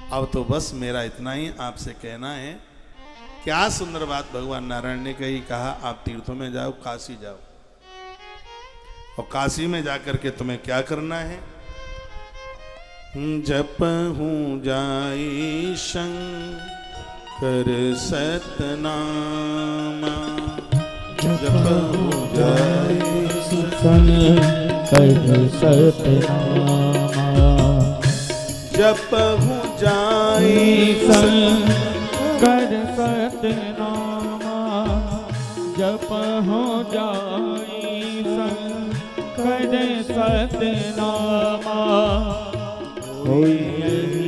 अब तो बस मेरा इतना ही आपसे कहना है। क्या सुंदर बात भगवान नारायण ने कही, कहा आप तीर्थों में जाओ, काशी जाओ, और काशी में जाकर के तुम्हें क्या करना है? जपहूं जाई शंकर सतनामा, जपहूं जाई शंकर सतनामा, जपहूं जाई शंकर सतनामा, जपहूं जाई शंकर सतनामा, कोई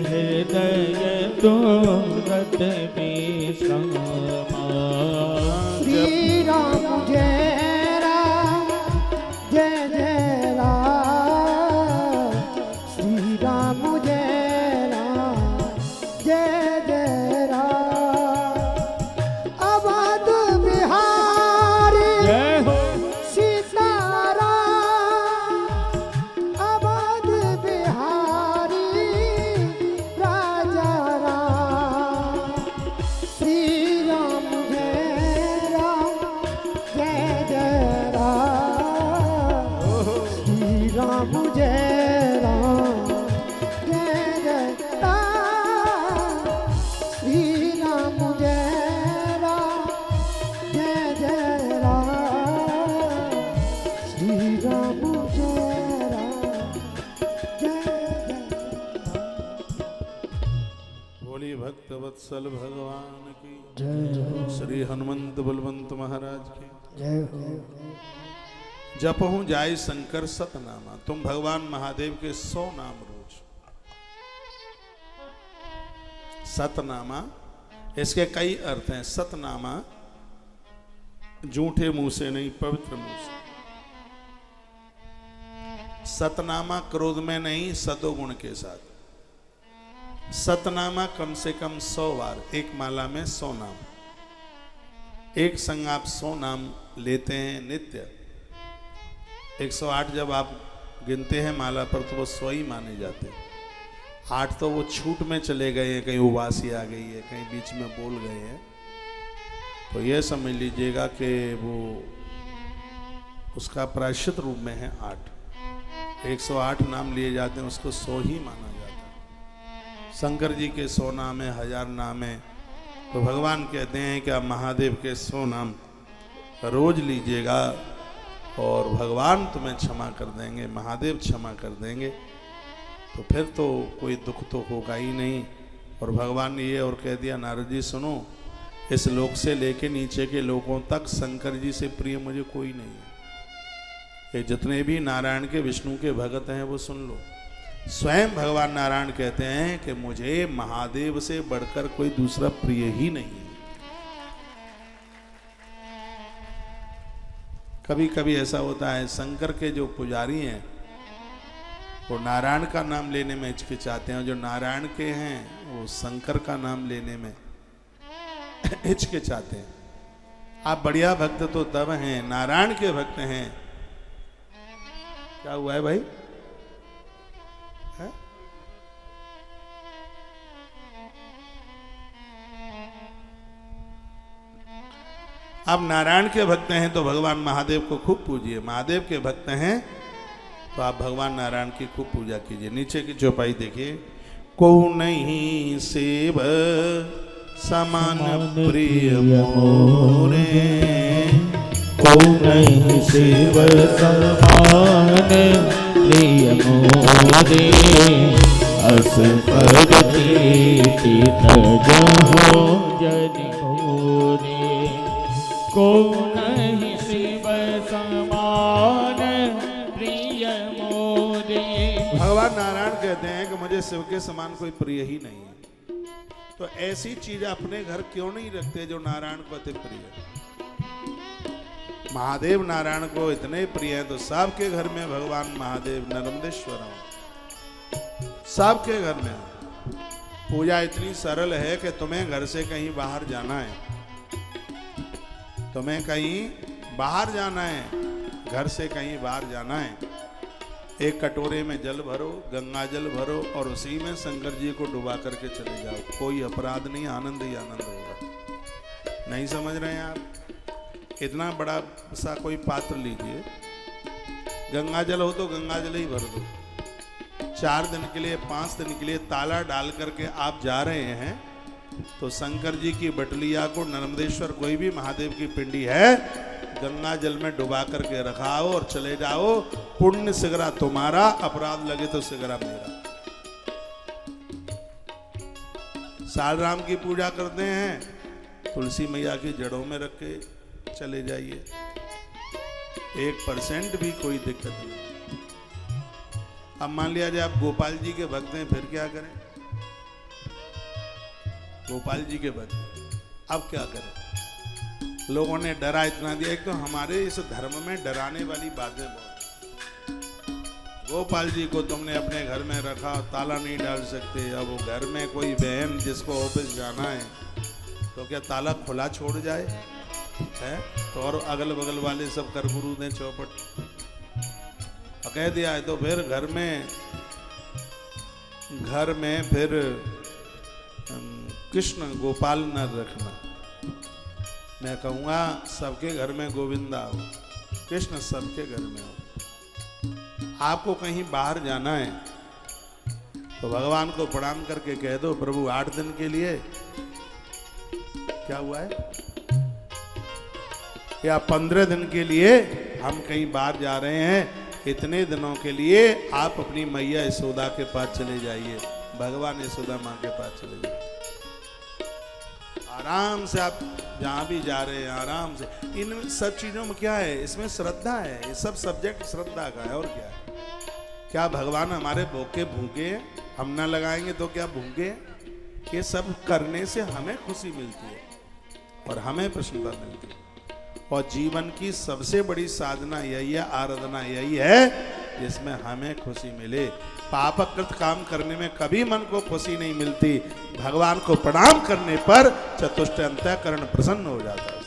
हृदय तुरत विश्रामा। श्री राम जय राम जय जय राम, श्री राम जय राम जय जय राम, अवध बिहारी जय हो सीताराम, अवध बिहारी राजा राम, श्री राम जय जय राम, श्री राम जय जय राम, श्री राम जय जय राम, श्री राम जय जय। बोली भक्त वत्सल भगवान की जय हो श्री हनुमंत बलवंत महाराज की जय हो। जपहूं जाय शंकर सतनामा, तुम भगवान महादेव के 100 नाम रोज। सतनामा इसके कई अर्थ हैं। सतनामा झूठे मुंह से नहीं, पवित्र मुंह से। सतनामा क्रोध में नहीं, सदोगुण के साथ। सतनामा कम से कम 100 बार, एक माला में 100 नाम, एक संग आप 100 नाम लेते हैं नित्य। 108 जब आप गिनते हैं माला पर तो वो 100 ही माने जाते हैं। 8 तो वो छूट में चले गए हैं, कहीं उबासी आ गई है, कहीं बीच में बोल गए हैं, तो ये समझ लीजिएगा कि वो उसका प्रायश्चित रूप में है 8। 108 नाम लिए जाते हैं, उसको 100 ही माना जाता है। शंकर जी के 100 नाम है, 1000 नाम है, तो भगवान कहते हैं कि आप महादेव के 100 नाम रोज लीजिएगा और भगवान तुम्हें क्षमा कर देंगे, महादेव क्षमा कर देंगे, तो फिर तो कोई दुख तो होगा ही नहीं। और भगवान ने ये और कह दिया, नारद जी सुनो, इस लोक से लेके नीचे के लोकों तक शंकर जी से प्रिय मुझे कोई नहीं है। ये जितने भी नारायण के विष्णु के भगत हैं वो सुन लो, स्वयं भगवान नारायण कहते हैं कि मुझे महादेव से बढ़कर कोई दूसरा प्रिय ही नहीं है। कभी कभी ऐसा होता है, शंकर के जो पुजारी हैं वो नारायण का नाम लेने में हिचकिचाते हैं, जो नारायण के हैं वो शंकर का नाम लेने में हिचकिचाते हैं। आप बढ़िया भक्त तो तब हैं, नारायण के भक्त हैं। क्या हुआ है भाई? है? आप नारायण के भक्त हैं तो भगवान महादेव को खूब पूजिए, महादेव के भक्त हैं तो आप भगवान नारायण की खूब पूजा कीजिए। नीचे की चौपाई देखिए, को नहीं सेव समान प्रिय मोरे, को नहीं सेव समान प्रिय मोरे, अस पद कीर्ति तजहो जनि होरे, को नहीं शिव समान प्रिय मोरे। भगवान नारायण कहते हैं कि मुझे शिव के समान कोई प्रिय ही नहीं है। तो ऐसी चीज अपने घर क्यों नहीं रखते जो नारायण को अति प्रिय है? महादेव नारायण को इतने प्रिय है तो सबके घर में भगवान महादेव नर्मदेश्वर सबके घर में पूजा इतनी सरल है कि तुम्हें घर से कहीं बाहर जाना है, तुम्हें कहीं बाहर जाना है, घर से कहीं बाहर जाना है एक कटोरे में जल भरो, गंगा जल भरो और उसी में शंकर जी को डुबा करके चले जाओ। कोई अपराध नहीं, आनंद ही आनंद होगा। नहीं समझ रहे हैं आप? इतना बड़ा सा कोई पात्र लीजिए, गंगा जल हो तो गंगा जल ही भर दो। 4 दिन के लिए 5 दिन के लिए ताला डाल करके आप जा रहे हैं तो शंकर जी की बटलिया को, नर्मदेश्वर कोई भी महादेव की पिंडी है, गंगा जल में डुबा करके रखाओ और चले जाओ। पुण्य सिगरा तुम्हारा, अपराध लगे तो सिगरा मेरा। सालराम की पूजा करते हैं, तुलसी मैया की जड़ों में रख के चले जाइए, 1% भी कोई दिक्कत नहीं। अब मान लिया जाए आप गोपाल जी के भक्त हैं, फिर क्या करें? गोपाल जी के भक्त, अब क्या करें? लोगों ने डरा इतना दिया। एक तो हमारे इस धर्म में डराने वाली बातें बहुत। गोपाल जी को तुमने अपने घर में रखा, ताला नहीं डाल सकते। अब वो घर में कोई बहन जिसको ऑफिस जाना है तो क्या ताला खुला छोड़ जाए है? तो और अगल बगल वाले सब करगुरु दें चौपट, कह दिया है तो फिर घर में फिर कृष्ण गोपाल न रखना। मैं कहूँगा सबके घर में गोविंदा हो, कृष्ण सबके घर में हो। आपको कहीं बाहर जाना है तो भगवान को प्रणाम करके कह दो, प्रभु 8 दिन के लिए, क्या हुआ है, या 15 दिन के लिए हम कहीं बाहर जा रहे हैं, इतने दिनों के लिए आप अपनी मैया यशोदा के पास चले जाइए, भगवान यशोदा माँ के पास चले जाइए। आराम से आप जहाँ भी जा रहे हैं आराम से। इन सब चीज़ों में क्या है? इसमें श्रद्धा है। ये सब सब्जेक्ट श्रद्धा का है, और क्या है? क्या भगवान हमारे भूखे भूखे हैं? हम ना लगाएंगे तो क्या भूखे हैं? ये सब करने से हमें खुशी मिलती है और हमें प्रसन्नता मिलती है। और जीवन की सबसे बड़ी साधना यही है, आराधना यही है जिसमें हमें खुशी मिले। पापकृत काम करने में कभी मन को खुशी नहीं मिलती। भगवान को प्रणाम करने पर चतुष्ट अंतःकरण प्रसन्न हो जाता है।